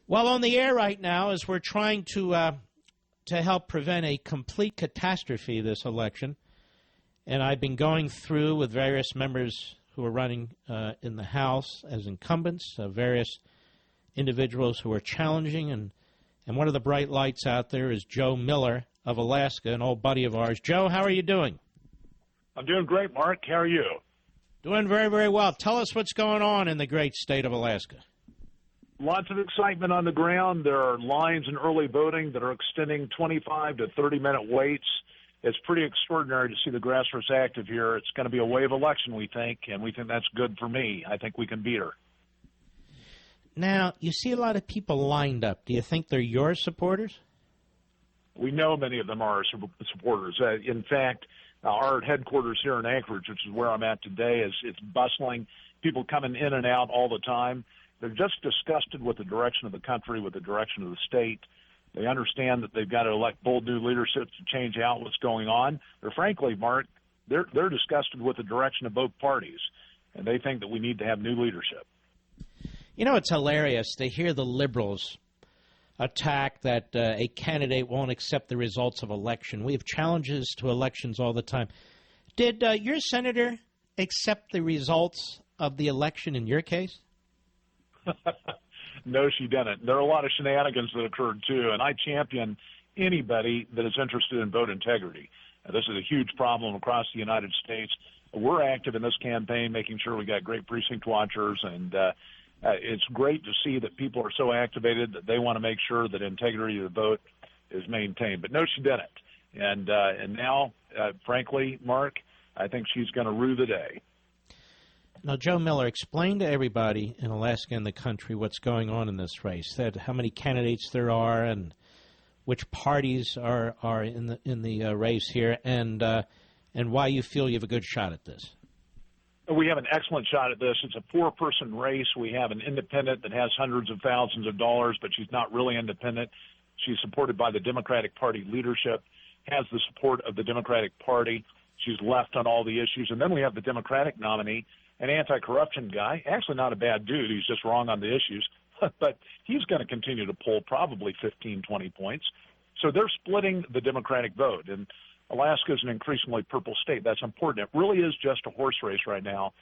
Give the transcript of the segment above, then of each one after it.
Well, on the air right now, as we're trying to help prevent a complete catastrophe this election, and I've been going through with various members who are running in the House as incumbents, various individuals who are challenging, and one of the bright lights out there is Joe Miller of Alaska, an old buddy of ours. Joe, how are you doing? I'm doing great, Mark. How are you? Doing very, very well. Tell us what's going on in the great state of Alaska. Lots of excitement on the ground. There are lines in early voting that are extending 25 to 30-minute waits. It's pretty extraordinary to see the grassroots active here. It's going to be a wave election, we think, and we think that's good for me. I think we can beat her. Now, you see a lot of people lined up. Do you think they're your supporters? We know many of them are our supporters. In fact, our headquarters here in Anchorage, which is where I'm at today, it's bustling. People coming in and out all the time. They're just disgusted with the direction of the country, with the direction of the state. They understand that they've got to elect bold new leadership to change out what's going on. Or frankly, Mark, they're disgusted with the direction of both parties, and they think that we need to have new leadership. You know, it's hilarious to hear the liberals attack that a candidate won't accept the results of election. We have challenges to elections all the time. Did your senator accept the results of the election in your case? No, she didn't. There are a lot of shenanigans that occurred, too, and I champion anybody that is interested in vote integrity. This is a huge problem across the United States. We're active in this campaign, making sure we got great precinct watchers, and it's great to see that people are so activated that they want to make sure that integrity of the vote is maintained. But no, she didn't. And now, frankly, Mark, I think she's going to rue the day. Now, Joe Miller, explain to everybody in Alaska and the country what's going on in this race. That how many candidates there are, and which parties are in the race here, and why you feel you have a good shot at this. We have an excellent shot at this. It's a four-person race. We have an independent that has hundreds of thousands of dollars, but she's not really independent. She's supported by the Democratic Party leadership, has the support of the Democratic Party. She's left on all the issues. And then we have the Democratic nominee, an anti-corruption guy, actually not a bad dude. He's just wrong on the issues. But he's going to continue to poll probably 15, 20 points. So they're splitting the Democratic vote. And Alaska is an increasingly purple state. That's important. It really is just a horse race right now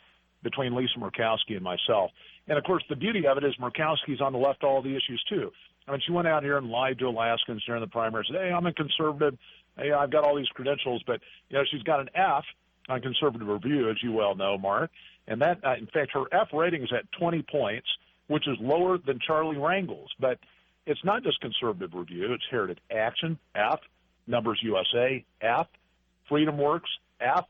between Lisa Murkowski and myself. And, of course, the beauty of it is Murkowski's on the left all the issues, too. I mean, she went out here and lied to Alaskans during the primary. Said, hey, I'm a conservative. Hey, I've got all these credentials. But, you know, she's got an F on Conservative Review, as you well know, Mark. And that, in fact, her F rating is at 20 points, which is lower than Charlie Rangel's. But it's not just Conservative Review. It's Heritage Action, F, Numbers USA, F, Freedom Works, F,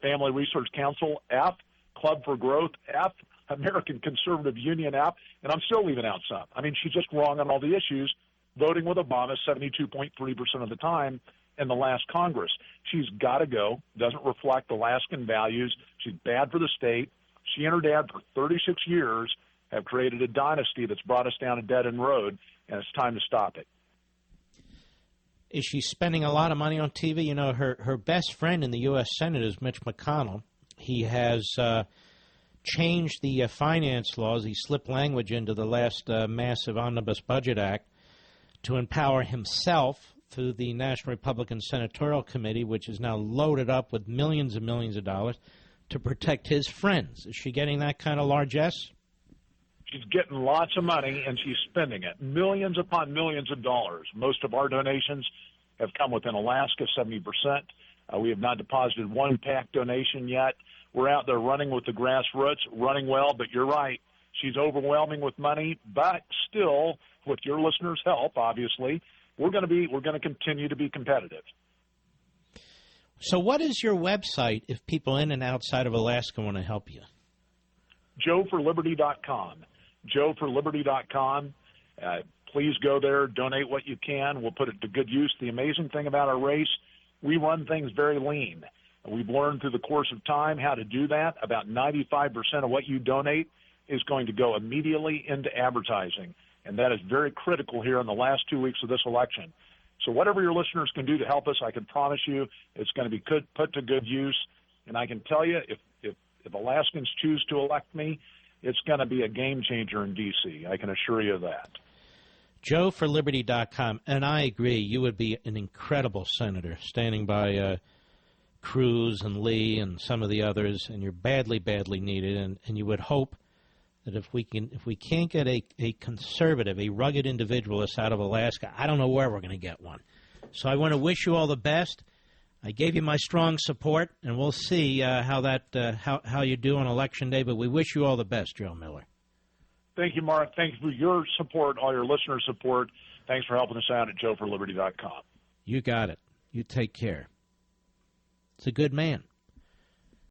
Family Research Council, F, Club for Growth, F, American Conservative Union, F, and I'm still leaving out some. I mean, she's just wrong on all the issues, voting with Obama 72.3% of the time in the last Congress. She's got to go, doesn't reflect Alaskan values. She's bad for the state. She and her dad for 36 years have created a dynasty that's brought us down a dead-end road, and it's time to stop it. Is she spending a lot of money on TV? You know, her best friend in the U.S. Senate is Mitch McConnell. He has changed the finance laws. He slipped language into the last massive Omnibus Budget Act to empower himself through the National Republican Senatorial Committee, which is now loaded up with millions and millions of dollars to protect his friends. Is she getting that kind of largesse? She's getting lots of money, and she's spending it, millions upon millions of dollars. Most of our donations have come within Alaska, 70%. We have not deposited one PAC donation yet. We're out there running with the grassroots, running well, but you're right. She's overwhelming with money, but still, with your listeners' help, obviously, we're going to continue to be competitive. So what is your website if people in and outside of Alaska want to help you? JoeForLiberty.com. JoeForLiberty.com. Please go there, donate what you can. We'll put it to good use. The amazing thing about our race, we run things very lean. We've learned through the course of time how to do that. About 95% of what you donate is going to go immediately into advertising, and that is very critical here in the last 2 weeks of this election. So whatever your listeners can do to help us, I can promise you it's going to be put to good use. And I can tell you, if Alaskans choose to elect me, it's going to be a game changer in D.C. I can assure you of that. JoeForLiberty.com. And I agree, you would be an incredible senator, standing by Cruz and Lee and some of the others, and you're badly, badly needed. And you would hope that if we can't get a conservative, a rugged individualist out of Alaska, I don't know where we're going to get one. So I want to wish you all the best. I gave you my strong support, and we'll see how you do on Election Day. But we wish you all the best, Joe Miller. Thank you, Mark. Thank you for your support, all your listener support. Thanks for helping us out at JoeForLiberty.com. You got it. You take care. It's a good man.